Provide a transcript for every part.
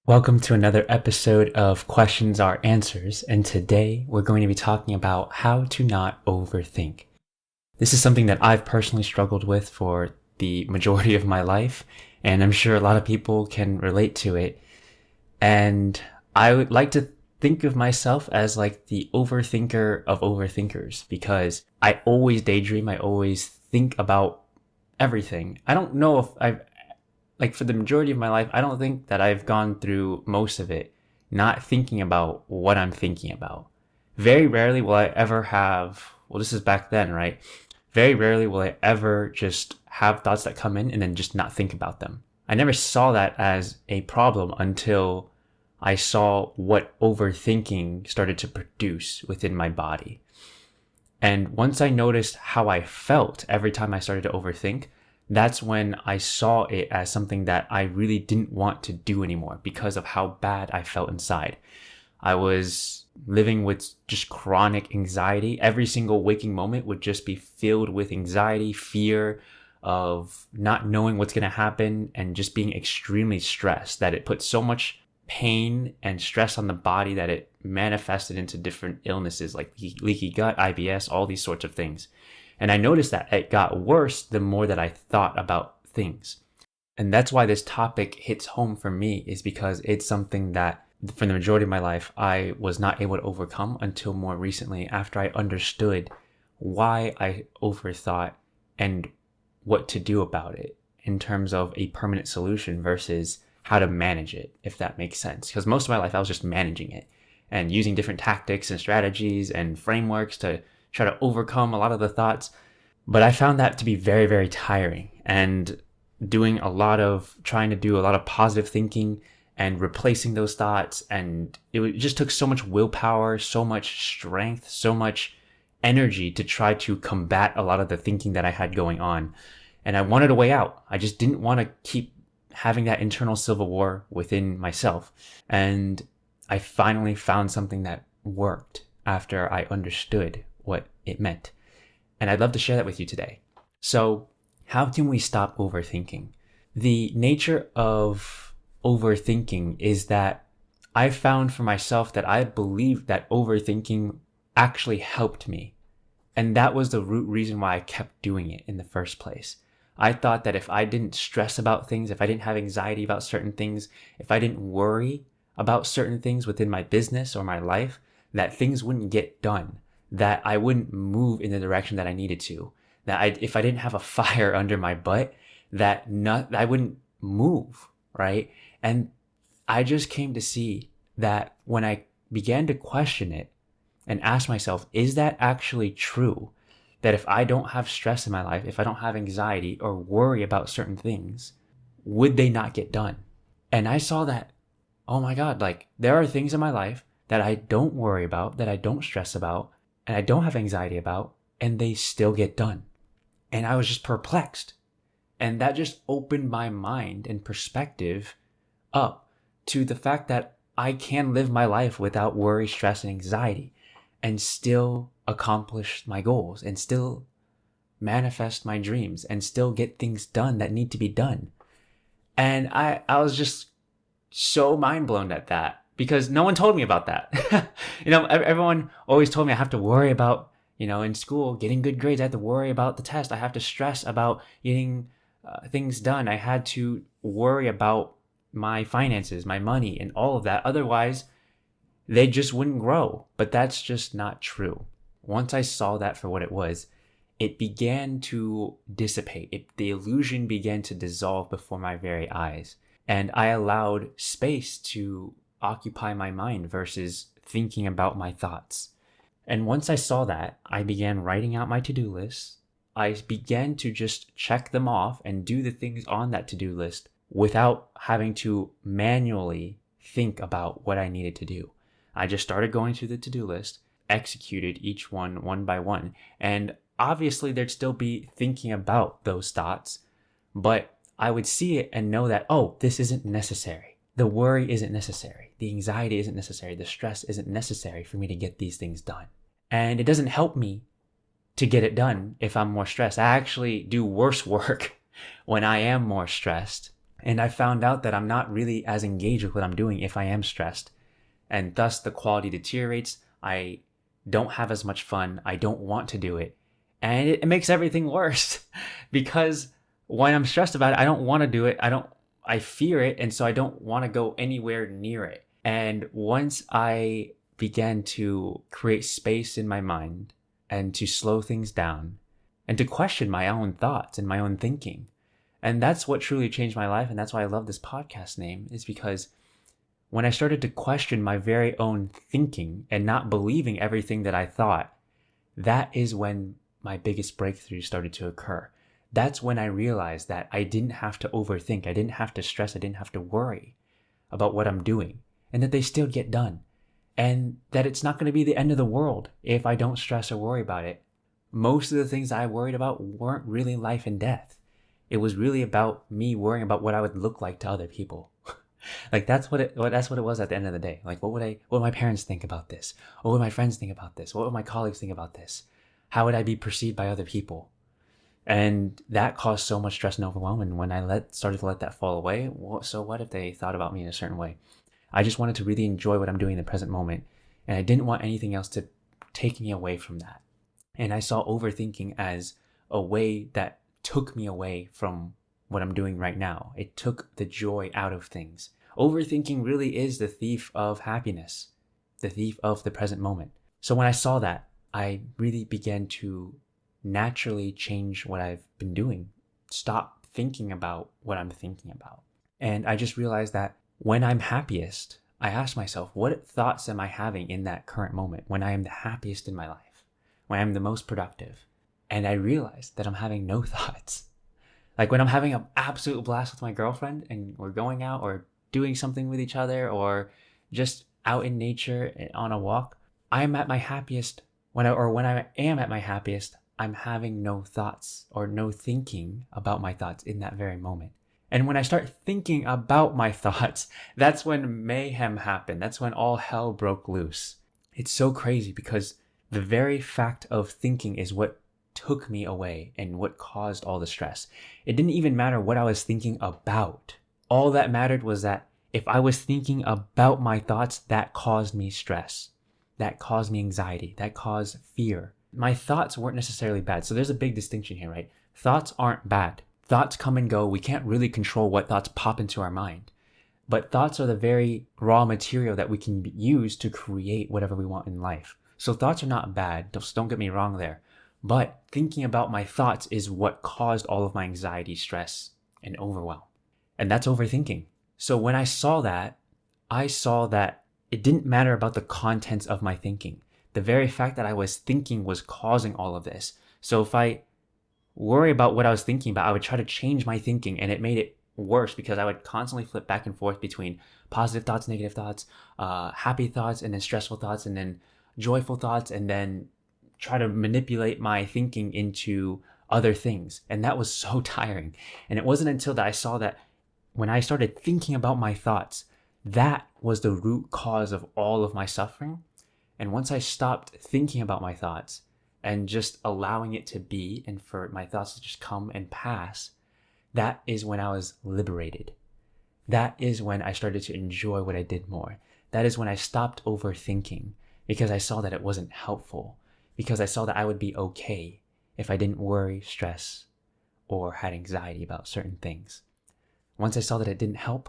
Welcome to another episode of Questions Are Answers, and today we're going to be talking about how to not overthink. This is something that I've personally struggled with for the majority of my life, and I'm sure a lot of people can relate to it. And I would like to think of myself as like the overthinker of overthinkers because I always daydream, I always think about everything. I don't know if I've like for the majority of my life, I don't think that I've gone through most of it not thinking about what I'm thinking about. Very rarely will I ever have, well, this is back then, right? Very rarely will I ever just have thoughts that come in and then just not think about them. I never saw that as a problem until I saw what overthinking started to produce within my body. And once I noticed how I felt every time I started to overthink, that's when I saw it as something that I really didn't want to do anymore because of how bad I felt inside. I was living with just chronic anxiety. Every single waking moment would just be filled with anxiety, fear of not knowing what's going to happen, and just being extremely stressed that it put so much pain and stress on the body that it manifested into different illnesses like leaky gut, IBS, all these sorts of things. And I noticed that it got worse the more that I thought about things. And that's why this topic hits home for me, is because it's something that for the majority of my life, I was not able to overcome until more recently after I understood why I overthought and what to do about it in terms of a permanent solution versus how to manage it, if that makes sense. Because most of my life, I was just managing it and using different tactics and strategies and frameworks to try to overcome a lot of the thoughts. But I found that to be very, very tiring, and trying to do a lot of positive thinking and replacing those thoughts. And it just took so much willpower, so much strength, so much energy to try to combat a lot of the thinking that I had going on. And I wanted a way out. I just didn't want to keep having that internal civil war within myself. And I finally found something that worked after I understood what it meant. And I'd love to share that with you today. So, how can we stop overthinking? The nature of overthinking is that I found for myself that I believed that overthinking actually helped me. And that was the root reason why I kept doing it in the first place. I thought that if I didn't stress about things, if I didn't have anxiety about certain things, if I didn't worry about certain things within my business or my life, that things wouldn't get done, that I wouldn't move in the direction that I needed to, if I didn't have a fire under my butt, I wouldn't move, right? And I just came to see that when I began to question it and ask myself, is that actually true? That if I don't have stress in my life, if I don't have anxiety or worry about certain things, would they not get done? And I saw that, oh my God, like there are things in my life that I don't worry about, that I don't stress about, and I don't have anxiety about, and they still get done. And I was just perplexed. And that just opened my mind and perspective up to the fact that I can live my life without worry, stress, and anxiety and still accomplish my goals and still manifest my dreams and still get things done that need to be done. And I was just so mind blown at that, because no one told me about that. Everyone always told me I have to worry about, in school, getting good grades. I have to worry about the test. I have to stress about getting things done. I had to worry about my finances, my money, and all of that. Otherwise, they just wouldn't grow. But that's just not true. Once I saw that for what it was, it began to dissipate. The illusion began to dissolve before my very eyes. And I allowed space to occupy my mind versus thinking about my thoughts. And once I saw that, I began writing out my to-do list. I began to just check them off and do the things on that to-do list without having to manually think about what I needed to do. I just started going through the to-do list, executed each one by one. And obviously there'd still be thinking about those thoughts, but I would see it and know that, oh, this isn't necessary. The worry isn't necessary. The anxiety isn't necessary. The stress isn't necessary for me to get these things done. And it doesn't help me to get it done if I'm more stressed. I actually do worse work when I am more stressed And I found out that I'm not really as engaged with what I'm doing if I am stressed. And thus the quality deteriorates. I don't have as much fun. I don't want to do it. And it makes everything worse because when I'm stressed about it, I don't want to do it. I fear it. And so I don't want to go anywhere near it. And once I began to create space in my mind and to slow things down and to question my own thoughts and my own thinking, and that's what truly changed my life. And that's why I love this podcast name, is because when I started to question my very own thinking and not believing everything that I thought, that is when my biggest breakthrough started to occur. That's when I realized that I didn't have to overthink. I didn't have to stress. I didn't have to worry about what I'm doing, and that they still get done. And that it's not going to be the end of the world if I don't stress or worry about it. Most of the things I worried about weren't really life and death. It was really about me worrying about what I would look like to other people. Like that's what it was at the end of the day. Like what would my parents think about this? What would my friends think about this? What would my colleagues think about this? How would I be perceived by other people? And that caused so much stress and overwhelm. And when I started to let that fall away, so what if they thought about me in a certain way? I just wanted to really enjoy what I'm doing in the present moment. And I didn't want anything else to take me away from that. And I saw overthinking as a way that took me away from what I'm doing right now. It took the joy out of things. Overthinking really is the thief of happiness, the thief of the present moment. So when I saw that, I really began to naturally change what I've been doing. Stop thinking about what I'm thinking about. And I just realized that when I'm happiest, I ask myself, what thoughts am I having in that current moment when I am the happiest in my life, when I'm the most productive? And I realized that I'm having no thoughts. Like when I'm having an absolute blast with my girlfriend and we're going out or doing something with each other or just out in nature on a walk, I'm at my happiest. When I am at my happiest, I'm having no thoughts or no thinking about my thoughts in that very moment. And when I start thinking about my thoughts, that's when mayhem happened. That's when all hell broke loose. It's so crazy because the very fact of thinking is what took me away and what caused all the stress. It didn't even matter what I was thinking about. All that mattered was that if I was thinking about my thoughts, that caused me stress. That caused me anxiety. That caused fear. My thoughts weren't necessarily bad. So there's a big distinction here, right? Thoughts aren't bad. Thoughts come and go. We can't really control what thoughts pop into our mind. But thoughts are the very raw material that we can use to create whatever we want in life. So thoughts are not bad. Just don't get me wrong there. But thinking about my thoughts is what caused all of my anxiety, stress, and overwhelm. And that's overthinking. So when I saw that it didn't matter about the contents of my thinking. The very fact that I was thinking was causing all of this. So if I worry about what I was thinking about, I would try to change my thinking, and it made it worse because I would constantly flip back and forth between positive thoughts, negative thoughts, happy thoughts, and then stressful thoughts, and then joyful thoughts, and then try to manipulate my thinking into other things. And that was so tiring. And it wasn't until that I saw that when I started thinking about my thoughts, that was the root cause of all of my suffering. And once I stopped thinking about my thoughts and just allowing it to be and for my thoughts to just come and pass, that is when I was liberated. That is when I started to enjoy what I did more. That is when I stopped overthinking because I saw that it wasn't helpful, because I saw that I would be okay if I didn't worry, stress, or had anxiety about certain things. Once I saw that it didn't help,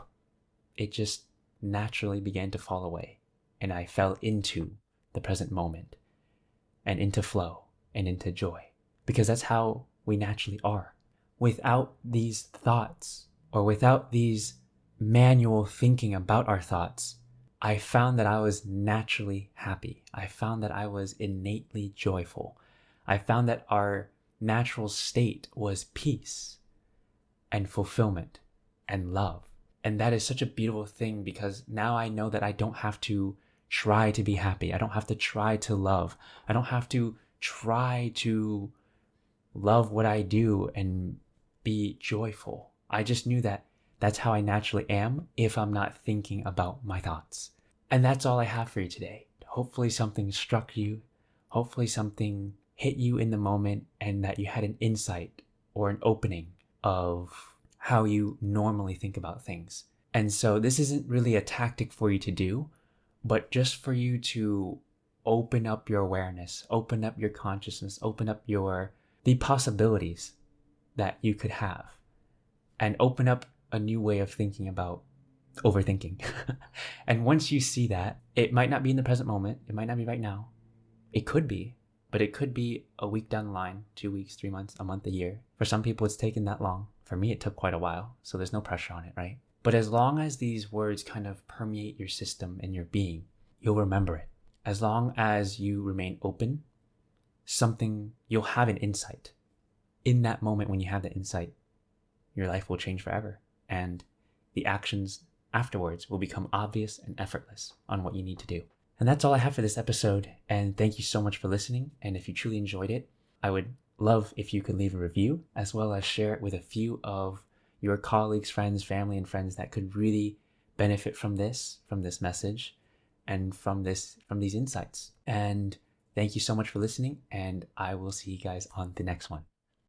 it just naturally began to fall away, and I fell into the present moment and into flow and into joy, because that's how we naturally are. Without these thoughts or without these manual thinking about our thoughts, I found that I was naturally happy. I found that I was innately joyful. I found that our natural state was peace and fulfillment and love. And that is such a beautiful thing because now I know that I don't have to try to be happy. I don't have to try to love. I don't have to try to love what I do and be joyful. I just knew that that's how I naturally am if I'm not thinking about my thoughts. And that's all I have for you today. Hopefully something struck you. Hopefully something hit you in the moment and that you had an insight or an opening of how you normally think about things. And so this isn't really a tactic for you to do, but just for you to open up your awareness, open up your consciousness, open up the possibilities that you could have, and open up a new way of thinking about overthinking. And once you see that, it might not be in the present moment, it might not be right now. It could be, but it could be a week down the line, 2 weeks, 3 months, a month, a year. For some people, it's taken that long. For me, it took quite a while, so there's no pressure on it, right? But as long as these words kind of permeate your system and your being, you'll remember it. As long as you remain open, you'll have an insight. In that moment when you have the insight, your life will change forever. And the actions afterwards will become obvious and effortless on what you need to do. And that's all I have for this episode. And thank you so much for listening. And if you truly enjoyed it, I would love if you could leave a review, as well as share it with a few of your colleagues, friends, family, and friends that could really benefit from this message, and from these insights. And thank you so much for listening, and I will see you guys on the next one.